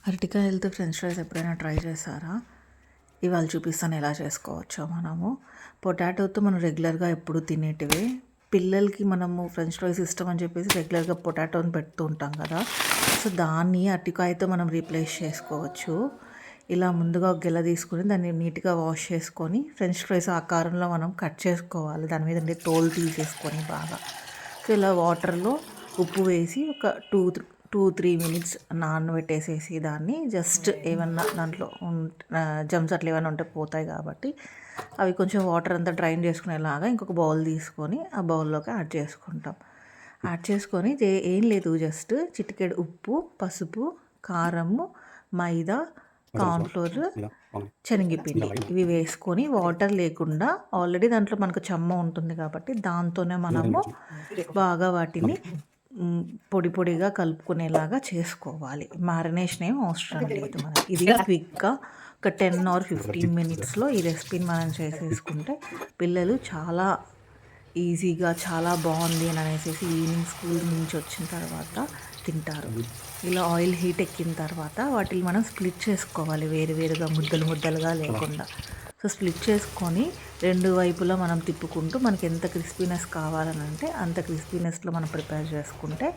అరటికాయలతో French fries ఎప్పుడైనా try చేశారా? ఇవాళ చూపిస్తాను ఎలా చేసుకోవచ్చో మనము. పొటాటోతో మనం రెగ్యులర్గా ఎప్పుడు తినేటివే. పిల్లలకి మనము ఫ్రెంచ్ ఫ్రైస్ ఇష్టం అని చెప్పేసి రెగ్యులర్గా పొటాటోని పెడుతూ ఉంటాం కదా. సో దాన్ని అరటికాయతో మనం రీప్లేస్ చేసుకోవచ్చు. ఇలా ముందుగా ఒక గిల తీసుకొని దాన్ని నీట్గా వాష్ చేసుకొని ఫ్రెంచ్ ఫ్రైస్ ఆకారంలో మనం కట్ చేసుకోవాలి. దాని మీద ఉండే తోలు తీసేసుకొని బాగా. సో ఇలా వాటర్లో ఉప్పు వేసి ఒక 2-3 మినిట్స్ నానబెట్టేసేసి దాన్ని జస్ట్ ఏమన్నా దాంట్లో జమ్స్ అట్లా ఏమైనా ఉంటే పోతాయి కాబట్టి అవి కొంచెం వాటర్ అంతా డ్రైన్ చేసుకునేలాగా ఇంకొక బౌల్ తీసుకొని ఆ బౌల్లోకి యాడ్ చేసుకుంటాం. యాడ్ చేసుకొని ఏం లేదు, జస్ట్ చిటికెడు ఉప్పు, పసుపు, కారము, మైదా, కార్న్ఫ్లోర్, శనగపిండి ఇవి వేసుకొని వాటర్ లేకుండా ఆల్రెడీ దాంట్లో మనకు చెమ్మ ఉంటుంది కాబట్టి దాంతోనే మనము బాగా వాటిని పొడి పొడిగా కలుపుకునేలాగా చేసుకోవాలి. మ్యారినేషన్ ఏం అవసరం లేదు మనకి. ఇది క్విక్గా ఒక 10 or 15 మినిట్స్లో ఈ రెసిపీని మనం చేసేసుకుంటే పిల్లలు చాలా ఈజీగా చాలా బాగుంది అని అనేసి ఈవినింగ్ స్కూల్ నుంచి వచ్చిన తర్వాత తింటారు. ఇలా ఆయిల్ హీట్ ఎక్కిన తర్వాత వాటిని మనం స్ప్లిట్ చేసుకోవాలి, వేరువేరుగా ముద్దలుగా లేకుండా. సో స్ప్లిట్ చేసుకొని రెండు వైపులా మనం తిప్పుకుంటూ మనకి ఎంత క్రిస్పీనెస్ కావాలని అంటే అంత క్రిస్పీనెస్లో మనం ప్రిపేర్ చేసుకుంటే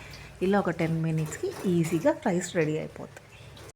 ఇలా ఒక 10 మినిట్స్కి ఈజీగా ఫ్రైస్ రెడీ అయిపోతాయి.